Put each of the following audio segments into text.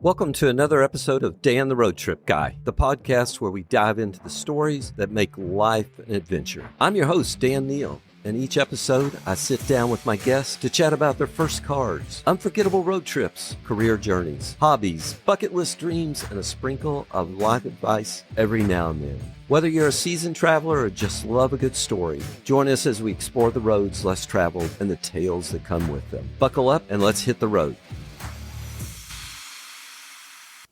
Welcome to another episode of Dan the Road Trip Guy, the podcast where we dive into the stories that make life an adventure. I'm your host, Dan Neal, and each episode I sit down with my guests to chat about their first cars, unforgettable road trips, career journeys, hobbies, bucket list dreams, and a sprinkle of life advice every now and then. Whether you're a seasoned traveler or just love a good story, join us as we explore the roads less traveled and the tales that come with them. Buckle up and let's hit the road.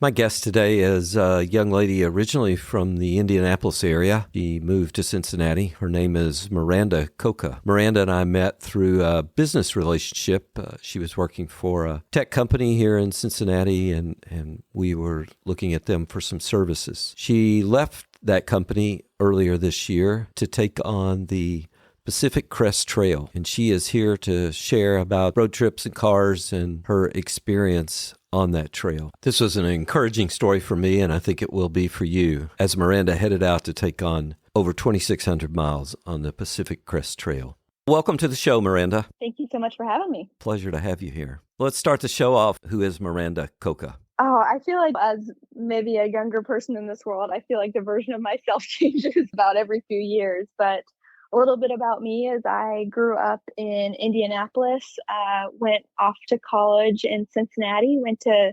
My guest today is a young lady originally from the Indianapolis area. She moved to Cincinnati. Her name is Miranda Cocca. Miranda and I met through a business relationship. She was working for a tech company here in Cincinnati, and we were looking at them for some services. She left that company earlier this year to take on the Pacific Crest Trail, and she is here to share about road trips and cars and her experience on that trail. This was an encouraging story for me, and I think it will be for you, as Miranda headed out to take on over 2,600 miles on the Pacific Crest Trail. Welcome to the show, Miranda. Thank you so much for having me. Pleasure to have you here. Let's start the show off. Who is Miranda Cocca? Oh, I feel like as maybe a younger person in this world, I feel like the version of myself changes about every few years, but a little bit about me is I grew up in Indianapolis, went off to college in Cincinnati, went to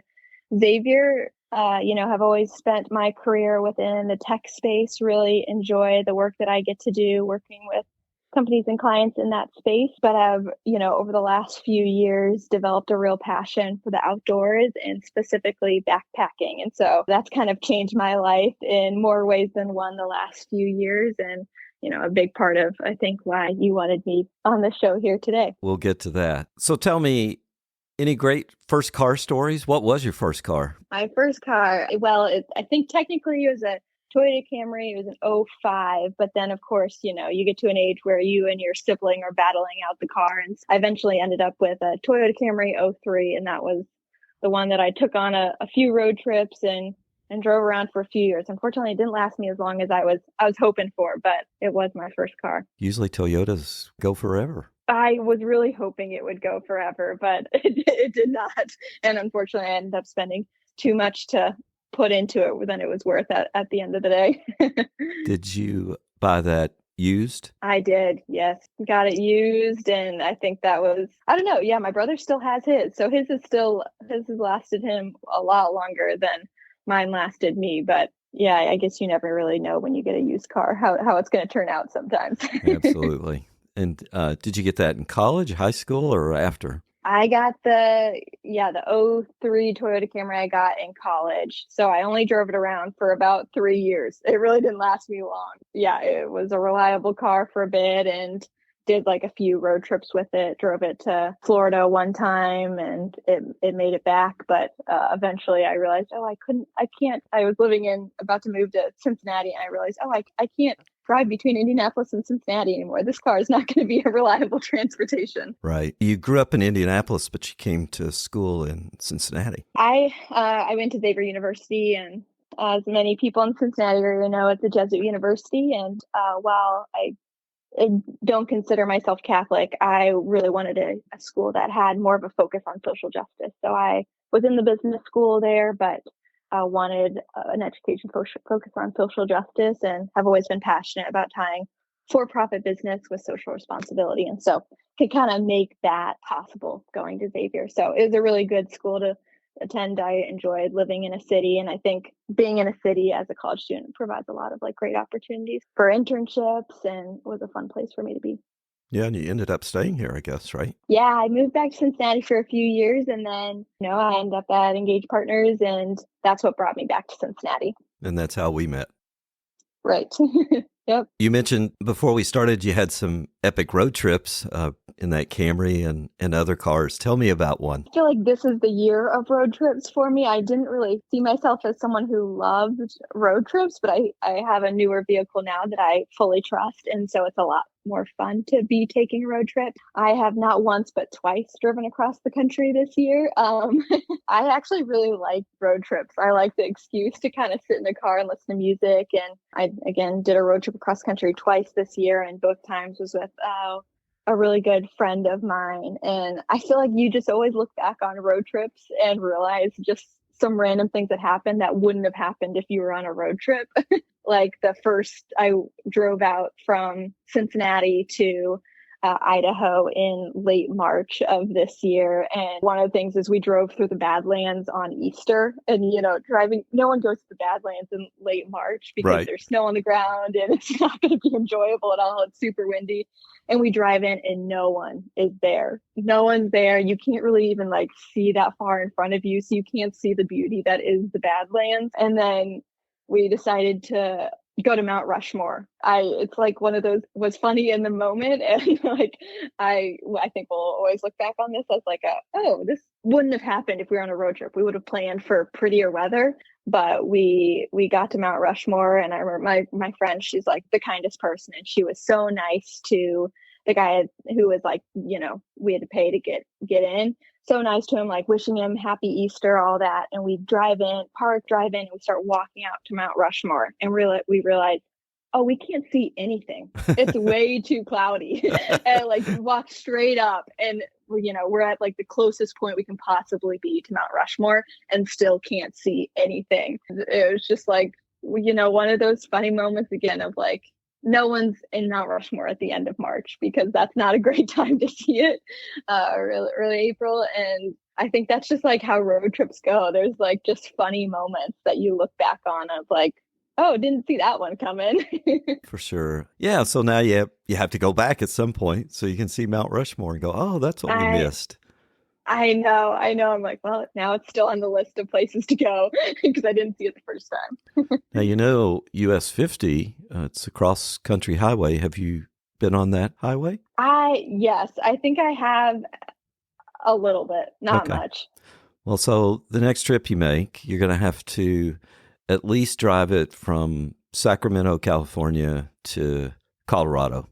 Xavier, have always spent my career within the tech space, really enjoy the work that I get to do working with companies and clients in that space, but have, over the last few years developed a real passion for the outdoors and specifically backpacking. And so that's kind of changed my life in more ways than one the last few years. And a big part of, I think, why you wanted me on the show here today. We'll get to that. So tell me, any great first car stories? What was your first car? My first car, I think technically it was a Toyota Camry. It was an '05, but then of course, you get to an age where you and your sibling are battling out the car. And I eventually ended up with a Toyota Camry '03, and that was the one that I took on a few road trips and drove around for a few years. Unfortunately, it didn't last me as long as I was hoping for, but it was my first car. Usually Toyotas go forever. I was really hoping it would go forever, but it did not. And unfortunately, I ended up spending too much to put into it than it was worth at the end of the day. Did you buy that used? I did, yes. Got it used, and I think that was, I don't know, yeah, my brother still has his. So his has lasted him a lot longer than mine lasted me, but yeah, I guess you never really know when you get a used car how it's going to turn out sometimes. Absolutely. And did you get that in college, high school, or after? I got the '03 Toyota Camry I got in college. So I only drove it around for about 3 years. It really didn't last me long. Yeah, it was a reliable car for a bit and did like a few road trips with it, drove it to Florida one time and it made it back. But eventually I realized, I was about to move to Cincinnati, and I realized, I can't drive between Indianapolis and Cincinnati anymore. This car is not going to be a reliable transportation. Right. You grew up in Indianapolis, but you came to school in Cincinnati. I went to Xavier University, and as many people in Cincinnati area know, it's a Jesuit university. And while I don't consider myself Catholic, I really wanted a school that had more of a focus on social justice. So I was in the business school there, but wanted an education focus on social justice, and have always been passionate about tying for-profit business with social responsibility. And so could kind of make that possible going to Xavier. So it was a really good school to attend. I enjoyed living in a city, and I think being in a city as a college student provides a lot of great opportunities for internships, and was a fun place for me to be. Yeah, and you ended up staying here, I guess, right? Yeah, I moved back to Cincinnati for a few years, and then I ended up at Engaged Partners, and that's what brought me back to Cincinnati. And that's how we met. Right. Yep. You mentioned before we started you had some epic road trips in that Camry and other cars. Tell me about one. I feel like this is the year of road trips for me. I didn't really see myself as someone who loved road trips, but I have a newer vehicle now that I fully trust. And so it's a lot more fun to be taking a road trip. I have not once, but twice driven across the country this year. I actually really like road trips. I like the excuse to kind of sit in the car and listen to music. And I, again, did a road trip across country twice this year, and both times was with a really good friend of mine. And I feel like you just always look back on road trips and realize just some random things that happened that wouldn't have happened if you were on a road trip. Like I drove out from Cincinnati to Idaho in late March of this year. And one of the things is we drove through the Badlands on Easter. And, no one goes to the Badlands in late March because Right. there's snow on the ground and it's not going to be enjoyable at all. It's super windy. And we drive in and no one is there. No one's there. You can't really even like see that far in front of you. So you can't see the beauty that is the Badlands. And then we decided to go to Mount Rushmore. It's like one of those was funny in the moment. And like, I think we'll always look back on this as like this wouldn't have happened if we were on a road trip. We would have planned for prettier weather, but we got to Mount Rushmore. And I remember my friend, she's like the kindest person. And she was so nice to the guy who was like, we had to pay to get in. So nice to him, like wishing him happy Easter, all that. And we drive in, and we start walking out to Mount Rushmore. And we realize, oh, we can't see anything. It's way too cloudy. And like walk straight up and, we're at like the closest point we can possibly be to Mount Rushmore and still can't see anything. It was just like, one of those funny moments again of like, no one's in Mount Rushmore at the end of March because that's not a great time to see it, early April. And I think that's just like how road trips go. There's like just funny moments that you look back on of like, oh, didn't see that one coming. For sure. Yeah. So now you have to go back at some point so you can see Mount Rushmore and go, oh, that's what we missed. I know. I'm like, well, now it's still on the list of places to go because I didn't see it the first time. Now, US 50, it's a cross-country highway. Have you been on that highway? Yes, I think I have a little bit, not much. Well, so the next trip you make, you're going to have to at least drive it from Sacramento, California to Colorado.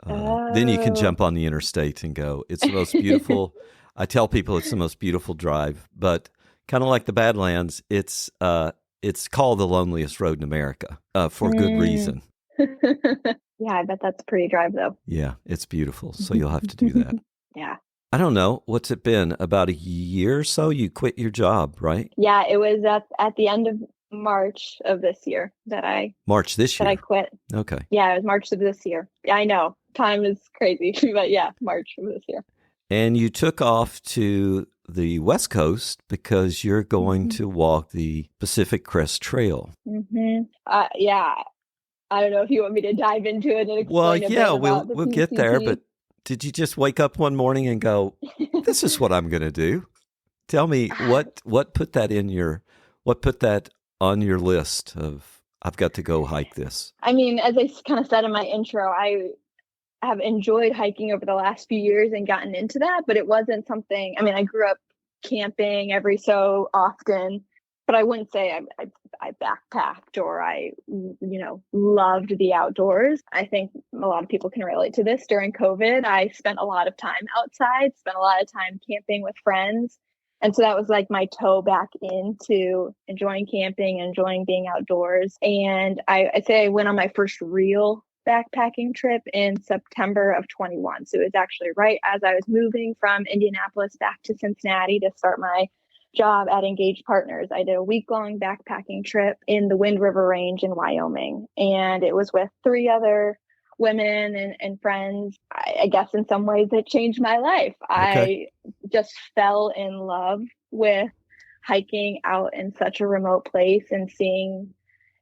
Then you can jump on the interstate and go. It's the most beautiful. I tell people it's the most beautiful drive, but kind of like the Badlands, it's called the loneliest road in America for good reason. Yeah, I bet that's a pretty drive, though. Yeah, it's beautiful. So you'll have to do that. Yeah. I don't know. What's it been? About a year or so? You quit your job, right? Yeah, it was at the end of March of this year that I quit. Okay. Yeah, it was March of this year. Yeah, I know. Time is crazy, but yeah, March of this year. And you took off to the West Coast because you're going to walk the Pacific Crest Trail. Mm-hmm. Yeah. I don't know if you want me to dive into it and explain we'll get there, but did you just wake up one morning and go, this is what I'm going to do? Tell me what put that on your list of, I've got to go hike this. I mean, as I kind of said in my intro, I have enjoyed hiking over the last few years and gotten into that, but it wasn't something, I mean, I grew up camping every so often, but I wouldn't say I backpacked or I, loved the outdoors. I think a lot of people can relate to this. During COVID, I spent a lot of time outside, spent a lot of time camping with friends. And so that was like my toe back into enjoying camping, enjoying being outdoors. And I say I went on my first real backpacking trip in September of 21. So it was actually right as I was moving from Indianapolis back to Cincinnati to start my job at Engaged Partners. I did a week-long backpacking trip in the Wind River Range in Wyoming. And it was with 3 other women and friends. I guess in some ways it changed my life. Okay. I just fell in love with hiking out in such a remote place and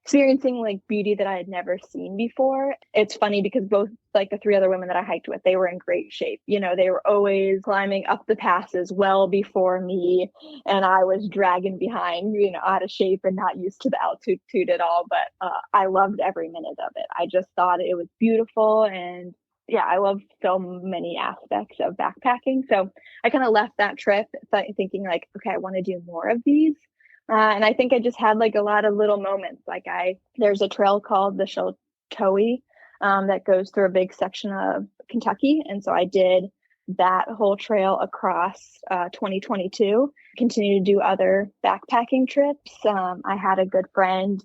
experiencing like beauty that I had never seen before. It's funny because both like the 3 other women that I hiked with, they were in great shape. They were always climbing up the passes well before me. And I was dragging behind, out of shape and not used to the altitude at all. But I loved every minute of it. I just thought it was beautiful. And yeah, I love so many aspects of backpacking. So I kind of left that trip thinking like, okay, I want to do more of these. And I think I just had like a lot of little moments. Like there's a trail called the Sheltowee that goes through a big section of Kentucky. And so I did that whole trail across 2022, continue to do other backpacking trips. I had a good friend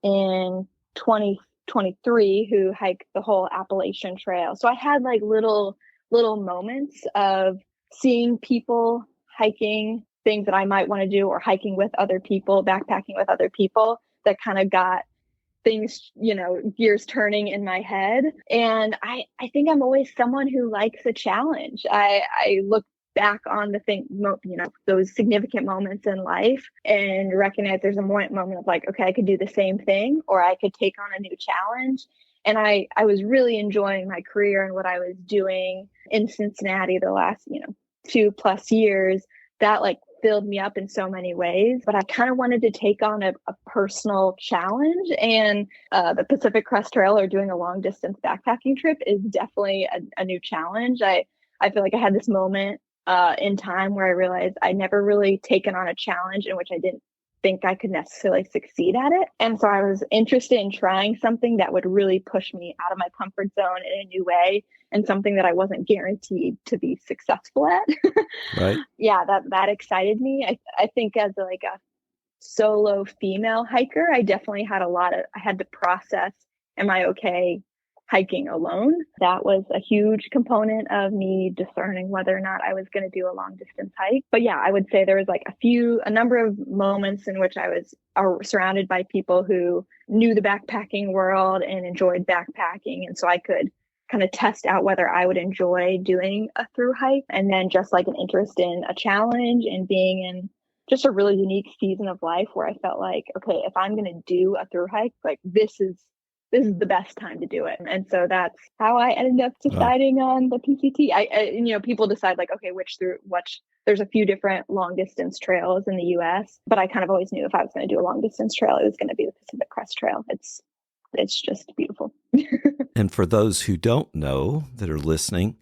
in 2023 who hiked the whole Appalachian Trail. So I had like little moments of seeing people hiking things that I might want to do, or hiking with other people, backpacking with other people, that kind of got things, gears turning in my head. And I think I'm always someone who likes a challenge. I look back on those significant moments in life and recognize there's a moment of like, okay, I could do the same thing, or I could take on a new challenge. And I was really enjoying my career and what I was doing in Cincinnati the last, 2+ years. That like filled me up in so many ways, but I kind of wanted to take on a personal challenge, and the Pacific Crest Trail, or doing a long distance backpacking trip, is definitely a new challenge. I feel like I had this moment in time where I realized I'd never really taken on a challenge in which I didn't think I could necessarily succeed at it. And so I was interested in trying something that would really push me out of my comfort zone in a new way, and something that I wasn't guaranteed to be successful at. Right. Yeah, that excited me. I think as a solo female hiker, I definitely had I had to process, am I okay hiking alone? That was a huge component of me discerning whether or not I was going to do a long distance hike. But yeah, I would say there was a number of moments in which I was surrounded by people who knew the backpacking world and enjoyed backpacking. And so I could kind of test out whether I would enjoy doing a thru hike, and then just like an interest in a challenge and being in just a really unique season of life where I felt like, okay, if I'm going to do a thru hike, like this is the best time to do it. And so that's how I ended up deciding on the PCT. People decide like, okay, there's a few different long distance trails in the US, but I kind of always knew if I was going to do a long distance trail, it was going to be the Pacific Crest Trail. It's just beautiful. And for those who don't know that are listening,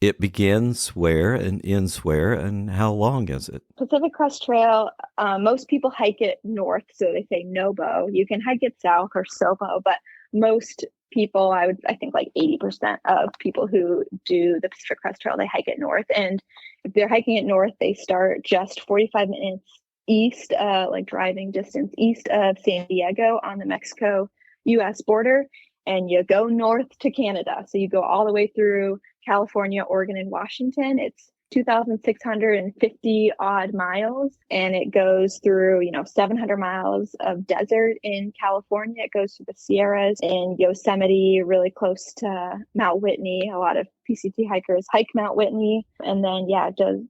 it begins where and ends where, and how long is it? Pacific Crest Trail, most people hike it north, so they say Nobo. You can hike it south or Sobo, but most people, I think like 80% of people who do the Pacific Crest Trail, they hike it north. And if they're hiking it north, they start just 45 minutes east, driving distance east of San Diego on the Mexico-US border, and you go north to Canada. So you go all the way through California, Oregon, and Washington. It's 2,650 odd miles, and it goes through 700 miles of desert in California. It goes through the Sierras in Yosemite, really close to Mount Whitney. A lot of PCT hikers hike Mount Whitney, and then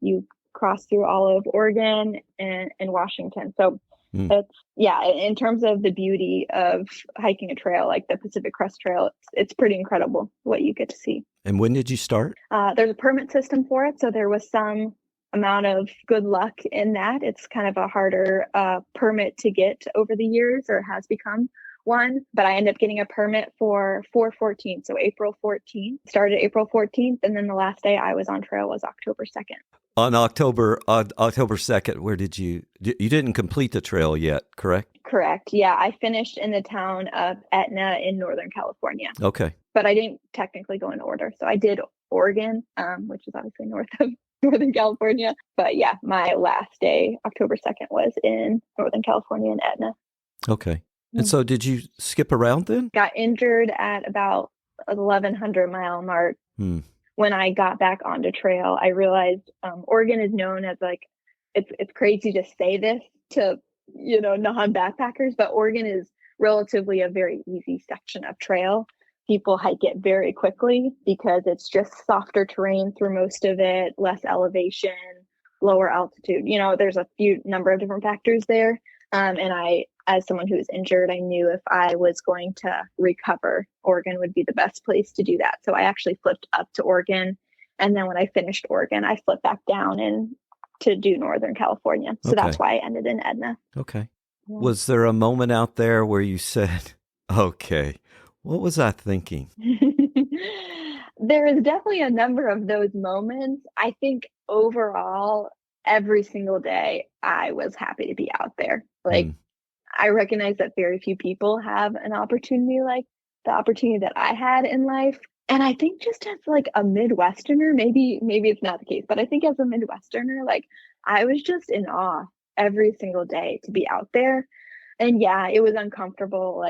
you cross through all of Oregon and Washington. So it's, in terms of the beauty of hiking a trail like the Pacific Crest Trail, it's pretty incredible what you get to see. And when did you start? There's a permit system for it, so there was some amount of good luck in that. It's kind of a harder permit to get over the years, or has become one, but I ended up getting a permit for 4/14, so April 14th. Started April 14th, and then the last day I was on trail was October 2nd. On October 2nd, where did you didn't complete the trail yet, correct? Correct. Yeah, I finished in the town of Etna in Northern California. Okay. But I didn't technically go in order. So I did Oregon, which is obviously north of Northern California. But yeah, my last day, October 2nd, was in Northern California in Etna. Okay. And so did you skip around then? Got injured at about 1,100 mile mark. When I got back onto trail, I realized Oregon is known as it's crazy to say this to, non-backpackers, but Oregon is relatively a very easy section of trail. People hike it very quickly because it's just softer terrain through most of it, less elevation, lower altitude. There's a number of different factors there. And I, as someone who was injured, I knew if I was going to recover, Oregon would be the best place to do that. So I actually flipped up to Oregon. And then when I finished Oregon, I flipped back down and to do Northern California. So that's why I ended in Etna. Okay. Yeah. Was there a moment out there where you said, okay, what was I thinking? There is definitely a number of those moments. I think overall, every single day, I was happy to be out there. I recognize that very few people have an opportunity like the opportunity that I had in life. And I think just as a Midwesterner, maybe it's not the case, but I think as a Midwesterner, I was just in awe every single day to be out there. And yeah, it was uncomfortable.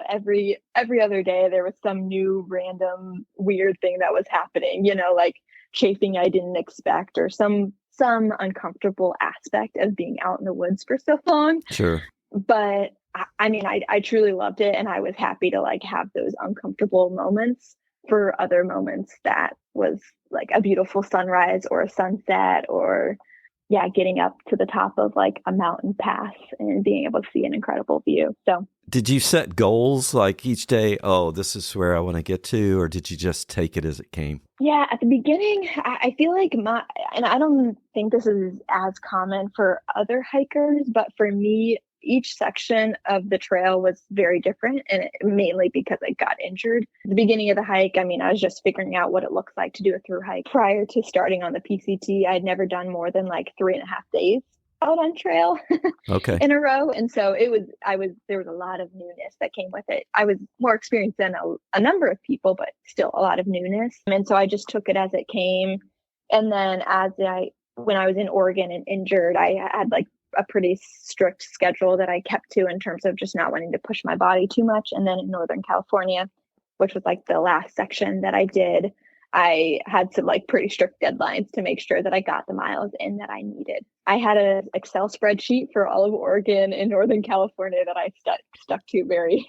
Every other day there was some new random weird thing that was happening, chafing I didn't expect, or some some uncomfortable aspect of being out in the woods for so long. Sure. But I mean, I truly loved it, and I was happy to like have those uncomfortable moments for other moments that was like a beautiful sunrise or a sunset, or getting up to the top of like a mountain pass and being able to see an incredible view. So did you set goals like each day? Oh, this is where I want to get to, or did you just take it as it came? yeah, at the beginning, I feel like and I don't think this is as common for other hikers, but for me, each section of the trail was very different, and mainly because I got injured. At the beginning of the hike, I mean, I was just figuring out what it looks like to do a through hike. Prior to starting on the PCT, I'd never done more than like 3.5 days out on trail Okay. in a row. And so there was a lot of newness that came with it. I was more experienced than a number of people, but still a lot of newness. And so I just took it as it came. And then when I was in Oregon and injured, I had like a pretty strict schedule that I kept to in terms of just not wanting to push my body too much. And then in Northern California, which was like the last section that I did, I had some like pretty strict deadlines to make sure that I got the miles in that I needed. I had an Excel spreadsheet for all of Oregon and Northern California that I stuck to very,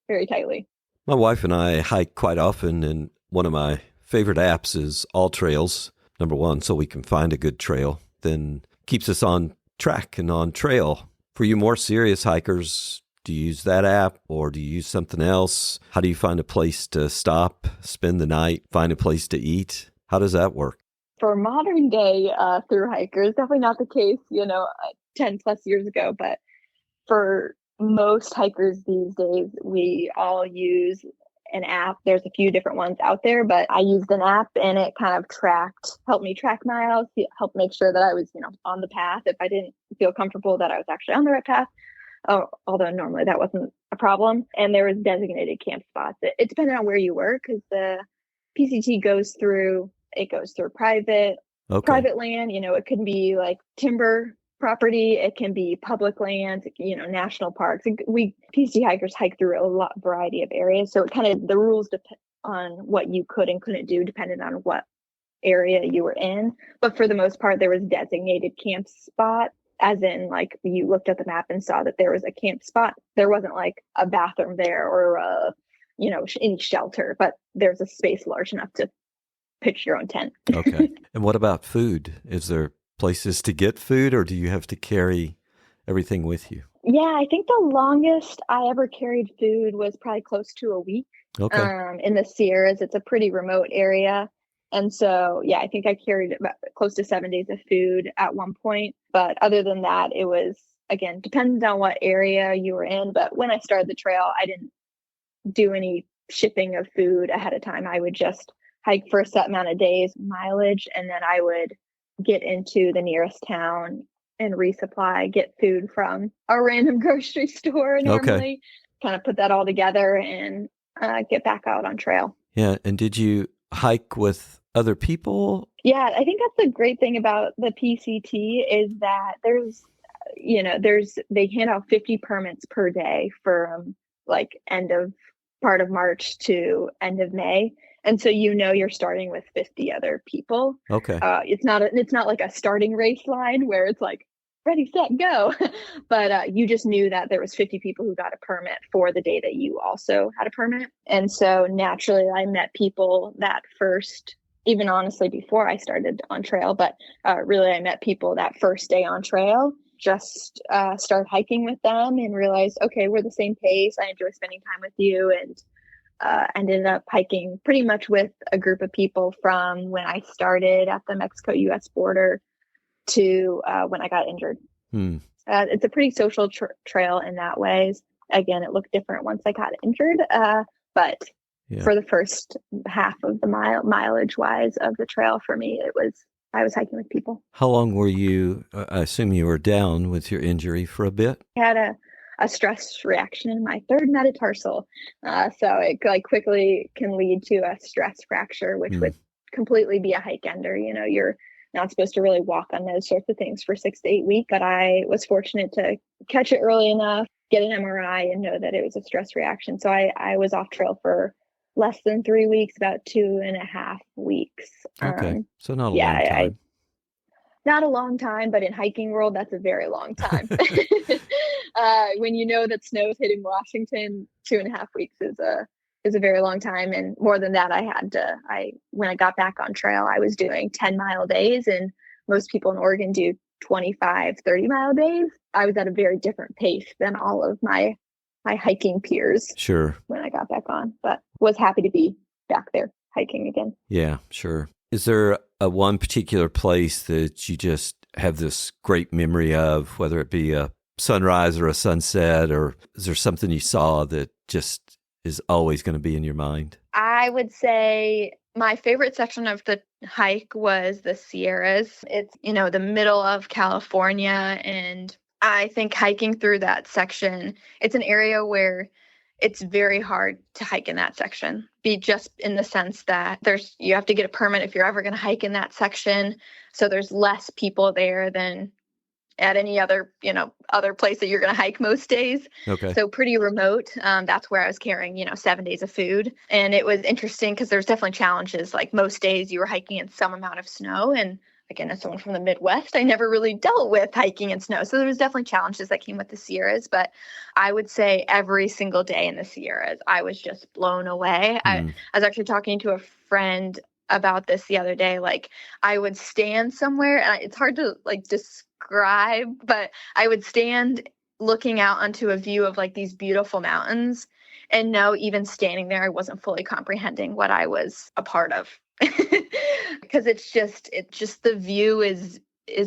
very tightly. My wife and I hike quite often, and one of my favorite apps is All Trails. Number one, so we can find a good trail, then keeps us on track and on trail. For you more serious hikers, do you use that app or do you use something else? How do you find a place to stop, spend the night, find a place to eat? How does that work? For modern day through hikers, definitely not the case, 10 plus years ago. But for most hikers these days, we all use an app. There's a few different ones out there, but I used an app, and it kind of helped me track miles, helped make sure that I was, on the path if I didn't feel comfortable that I was actually on the right path. Although normally that wasn't a problem. And there was designated camp spots. It depended on where you were, because the PCT goes through private land. It can be like timber property, it can be public lands, national parks. We PCT hikers hike through a variety of areas, so the rules depend on what you could and couldn't do depending on what area you were in. But for the most part, there was designated camp spot, as in like you looked at the map and saw that there was a camp spot. There wasn't like a bathroom there or any shelter, but there's a space large enough to pitch your own tent. Okay. And what about food? Is there places to get food, or do you have to carry everything with you? Yeah, I think the longest I ever carried food was probably close to a week. Okay. In the Sierras, it's a pretty remote area. And so, I think I carried about close to 7 days of food at one point. But other than that, it was, again, depends on what area you were in. But when I started the trail, I didn't do any shipping of food ahead of time. I would just hike for a set amount of days, mileage, and then I would get into the nearest town and resupply, get food from a random grocery store normally, Okay. Kind of put that all together and get back out on trail. Yeah. And did you hike with other people? Yeah, I think that's the great thing about the PCT is that they hand out 50 permits per day from like part of March to end of May. And so you're starting with 50 other people. Okay. It's not like a starting race line where it's like ready, set, go. But you just knew that there was 50 people who got a permit for the day that you also had a permit. And so naturally, I met people that first, even honestly before I started on trail, but really I met people that first day on trail. Just start hiking with them and realized, okay, we're the same pace. I enjoy spending time with you, and ended up hiking pretty much with a group of people from when I started at the Mexico-U.S. border to when I got injured. It's a pretty social trail in that way. Again, it looked different once I got injured, but for the first half of the mileage-wise of the trail, for me, I was hiking with people. How long were you? I assume you were down with your injury for a bit. I had a stress reaction in my third metatarsal. So it quickly can lead to a stress fracture, which would completely be a hike ender. You're not supposed to really walk on those sorts of things for 6 to 8 weeks. But I was fortunate to catch it early enough, get an MRI, and know that it was a stress reaction. So I was off trail for less than 3 weeks, about 2.5 weeks. Okay. So not a long time. not a long time, but in hiking world, that's a very long time. When you know that snow's hitting Washington, 2.5 weeks is a very long time. And more than that, when I got back on trail, I was doing 10-mile days, and most people in Oregon do 25, 30-mile days. I was at a very different pace than all of my hiking peers. Sure. When I got back on, but was happy to be back there hiking again. Yeah, sure. Is there a one particular place that you just have this great memory of, whether it be a sunrise or a sunset, or is there something you saw that just is always going to be in your mind? I would say my favorite section of the hike was the Sierras. It's, the middle of California. And I think hiking through that section, it's an area where it's very hard to hike in that section, just in the sense that you have to get a permit if you're ever going to hike in that section. So there's less people there than at any other place that you're going to hike most days. Okay. So pretty remote. That's where I was carrying, 7 days of food. And it was interesting because there's definitely challenges. Like most days you were hiking in some amount of snow. And again, as someone from the Midwest, I never really dealt with hiking in snow. So there was definitely challenges that came with the Sierras. But I would say every single day in the Sierras, I was just blown away. I was actually talking to a friend about this the other day. Like I would stand somewhere, and it's hard to describe, but I would stand looking out onto a view of like these beautiful mountains, and no, even standing there, I wasn't fully comprehending what I was a part of. Because it's just the view is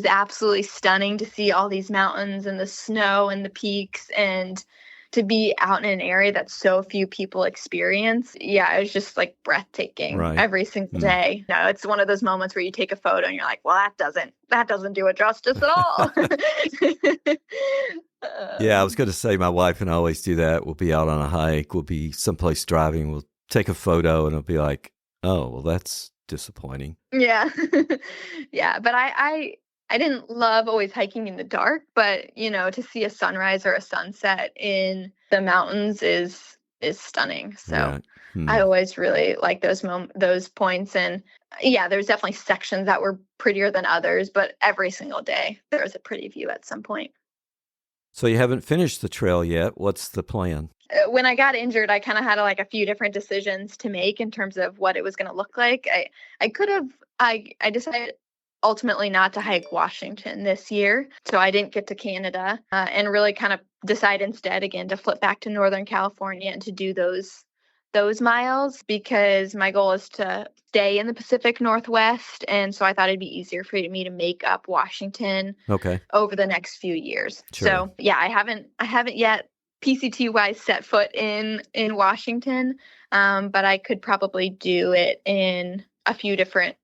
absolutely stunning to see all these mountains and the snow and the peaks, and to be out in an area that so few people experience. Yeah, it was just like breathtaking every single day. No, it's one of those moments where you take a photo and you're like, well, that doesn't do it justice at all. Yeah, I was going to say my wife and I always do that. We'll be out on a hike. We'll be someplace driving. We'll take a photo and it'll be like, oh, well, that's disappointing. Yeah. Yeah. But I didn't love always hiking in the dark, but, to see a sunrise or a sunset in the mountains is stunning. So I always really like those points. And yeah, there's definitely sections that were prettier than others, but every single day there was a pretty view at some point. So you haven't finished the trail yet. What's the plan? When I got injured, I kind of had a few different decisions to make in terms of what it was going to look like. I decided ultimately not to hike Washington this year. So I didn't get to Canada and really kind of decide instead again to flip back to Northern California and to do those miles, because my goal is to stay in the Pacific Northwest. And so I thought it'd be easier for me to make up Washington over the next few years. Sure. So yeah, I haven't yet PCT wise set foot in Washington, but I could probably do it in a few different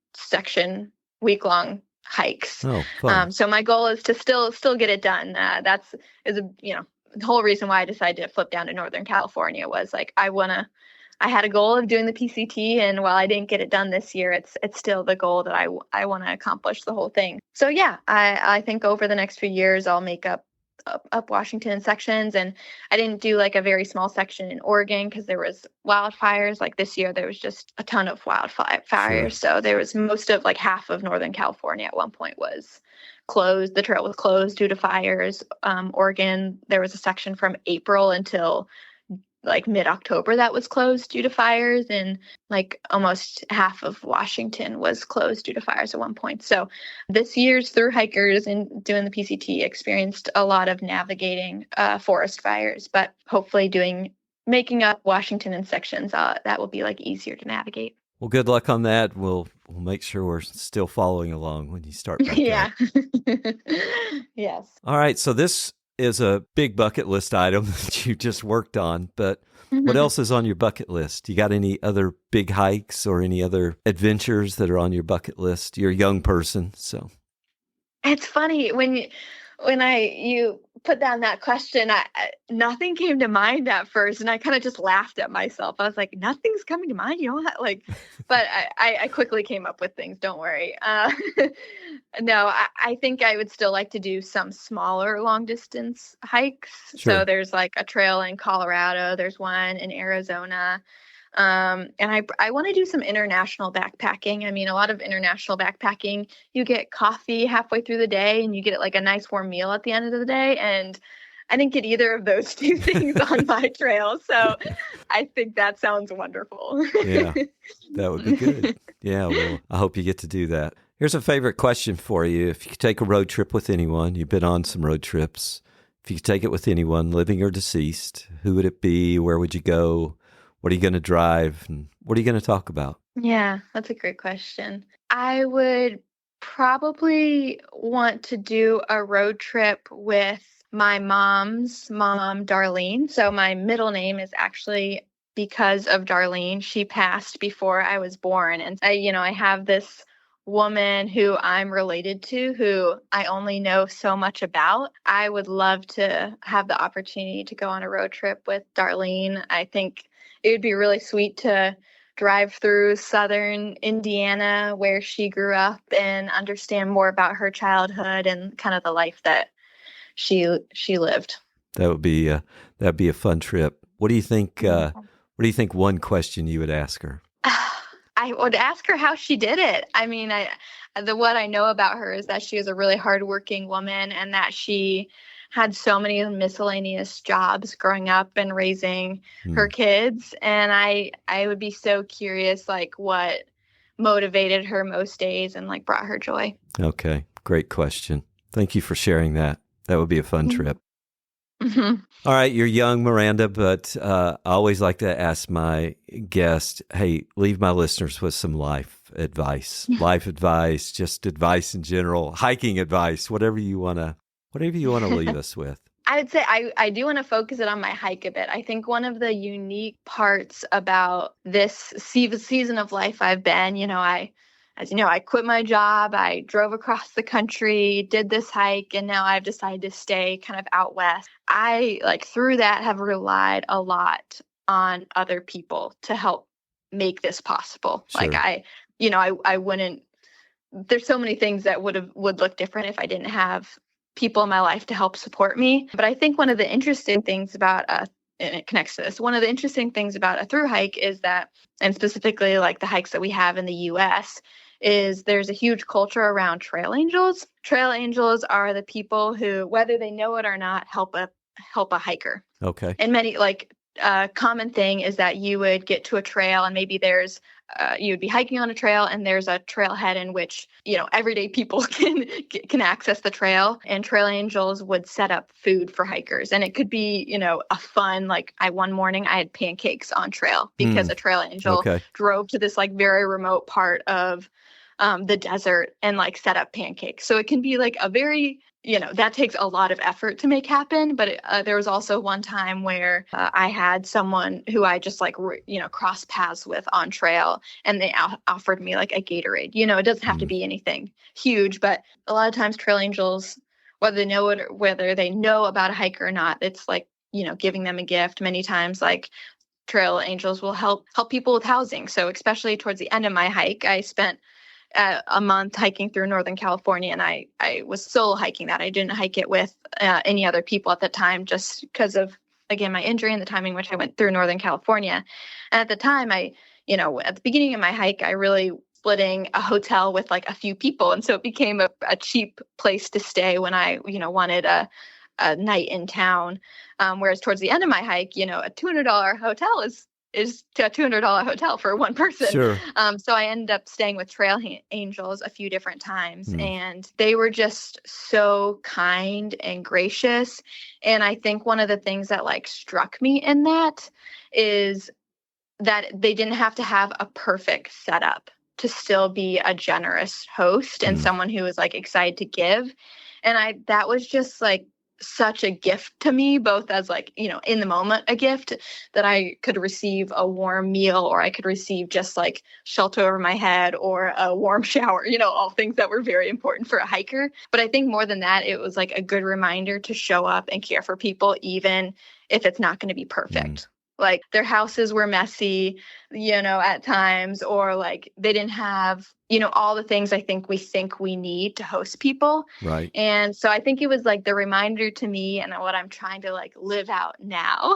week-long hikes. Oh, fun. So my goal is to still get it done. The whole reason why I decided to flip down to Northern California was like, I had a goal of doing the PCT, and while I didn't get it done this year, it's still the goal that I want to accomplish the whole thing. So yeah, I think over the next few years, I'll make up Washington sections. And I didn't do like a very small section in Oregon because there was wildfires. Like this year, there was just a ton of wildfires. Sure. So there was most of half of Northern California at one point was closed. The trail was closed due to fires. Oregon, there was a section from April until mid-October that was closed due to fires, and almost half of Washington was closed due to fires at one point. So this year's through hikers and doing the PCT experienced a lot of navigating forest fires, but hopefully making up Washington in sections that will be easier to navigate. Well, good luck on that. We'll make sure we're still following along when you start back yeah. Yes. All right. So this is a big bucket list item that you just worked on, but what else is on your bucket list? You got any other big hikes or any other adventures that are on your bucket list? You're a young person, so. It's funny when you put down that question, nothing came to mind at first, and I kind of just laughed at myself. I was like, nothing's coming to mind, but I quickly came up with things. Don't worry. No, I think I would still like to do some smaller long distance hikes. Sure. So there's a trail in Colorado. There's one in Arizona. And I want to do some international backpacking. I mean, a lot of international backpacking, you get coffee halfway through the day and you get like a nice warm meal at the end of the day. And I didn't get either of those two things on my trail. So I think that sounds wonderful. Yeah, that would be good. Yeah, well, I hope you get to do that. Here's a favorite question for you. If you could take a road trip with anyone, you've been on some road trips. If you could take it with anyone, living or deceased, who would it be? Where would you go? What are you going to drive? And what are you going to talk about? Yeah, that's a great question. I would probably want to do a road trip with my mom's mom, Darlene. So my middle name is actually because of Darlene. She passed before I was born. And I have this woman who I'm related to, who I only know so much about. I would love to have the opportunity to go on a road trip with Darlene. I think it would be really sweet to drive through southern Indiana where she grew up and understand more about her childhood and kind of the life that she lived. That'd be a fun trip. What do you think? What do you think? One question you would ask her? I would ask her how she did it. I mean, what I know about her is that she is a really hardworking woman and that she had so many miscellaneous jobs growing up and raising her kids. And I would be so curious, like what motivated her most days and like brought her joy. Okay. Great question. Thank you for sharing that. That would be a fun trip. Mm-hmm. All right. You're young, Miranda, but I always like to ask my guest, hey, leave my listeners with some life advice, just advice in general, hiking advice, whatever you want to leave us with. I would say I do want to focus it on my hike a bit. I think one of the unique parts about this season of life I've been, I quit my job, I drove across the country, did this hike, and now I've decided to stay kind of out west. I through that have relied a lot on other people to help make this possible. Sure. I wouldn't, there's so many things that would look different if I didn't have people in my life to help support me. But I think one of the interesting things about and it connects to this, one of the interesting things about a thru hike is that, and specifically like the hikes that we have in the US, is there's a huge culture around trail angels. Trail angels are the people who, whether they know it or not, help a hiker. Okay. And many common thing is that you would get to a trail and maybe there's you would be hiking on a trail and there's a trailhead in which, everyday people can access the trail, and trail angels would set up food for hikers. And it could be, a fun, one morning I had pancakes on trail because a trail angel drove to this very remote part of the desert and set up pancakes. So it can be a very, that takes a lot of effort to make happen. But there was also one time where I had someone who I just crossed paths with on trail, and they offered me a Gatorade. It doesn't have to be anything huge, but a lot of times trail angels, whether they know it or whether they know about a hiker or not, it's giving them a gift. Many times trail angels will help people with housing. So especially towards the end of my hike, I spent a month hiking through Northern California, and I was solo hiking that. I didn't hike it with any other people at the time, just because of, again, my injury and the timing in which I went through Northern California. And at the time, at the beginning of my hike, I really splitting a hotel with a few people. And so it became a cheap place to stay when I, wanted a night in town. Whereas towards the end of my hike, a $200 hotel is a $200 hotel for one person. Sure. So I ended up staying with trail angels a few different times, and they were just so kind and gracious. And I think one of the things that struck me in that is that they didn't have to have a perfect setup to still be a generous host and someone who was excited to give. And that was just such a gift to me, both as in the moment, a gift that I could receive a warm meal, or I could receive just shelter over my head or a warm shower, all things that were very important for a hiker. But I think more than that, it was a good reminder to show up and care for people, even if it's not going to be perfect. Like their houses were messy, at times, or like they didn't have, all the things I think we need to host people. Right. And so I think it was like the reminder to me, and what I'm trying to like live out now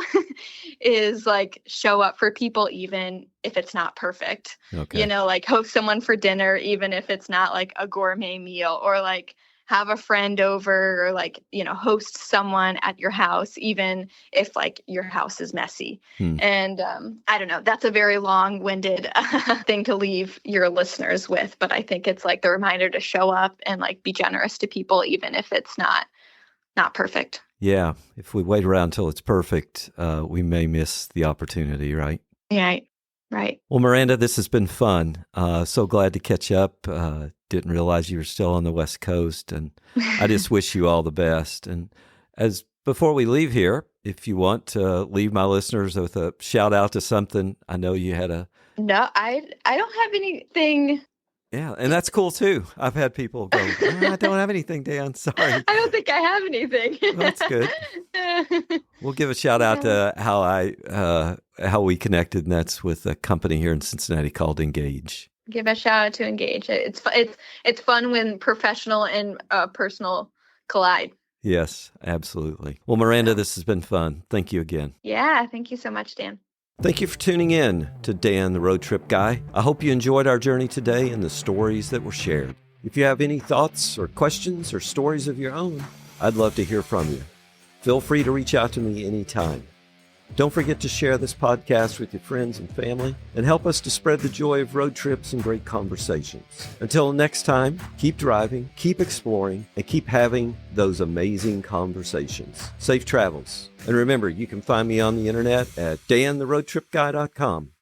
is like show up for people, even if it's not perfect. Okay. Like host someone for dinner, even if it's not like a gourmet meal, or like have a friend over, or like, host someone at your house, even if like your house is messy. And I don't know, that's a very long-winded thing to leave your listeners with, but I think it's like the reminder to show up and like be generous to people, even if it's not perfect. Yeah. If we wait around until it's perfect, we may miss the opportunity, right? Yeah. Right. Well, Miranda, this has been fun. So glad to catch up. Didn't realize you were still on the West Coast, and I just wish you all the best. And before we leave here, if you want to leave my listeners with a shout out to something, I know you had a... No, I don't have anything. Yeah, and that's cool too. I've had people go, I don't have anything, Dan. Sorry. I don't think I have anything. Well, that's good. We'll give a shout out to how we connected, and that's with a company here in Cincinnati called Engage. Give a shout out to Engage. It's fun when professional and personal collide. Yes, absolutely. Well, Miranda, this has been fun. Thank you again. Yeah, thank you so much, Dan. Thank you for tuning in to Dan, the Road Trip Guy. I hope you enjoyed our journey today and the stories that were shared. If you have any thoughts or questions or stories of your own, I'd love to hear from you. Feel free to reach out to me anytime. Don't forget to share this podcast with your friends and family and help us to spread the joy of road trips and great conversations. Until next time, keep driving, keep exploring, and keep having those amazing conversations. Safe travels. And remember, you can find me on the internet at dantheroadtripguy.com.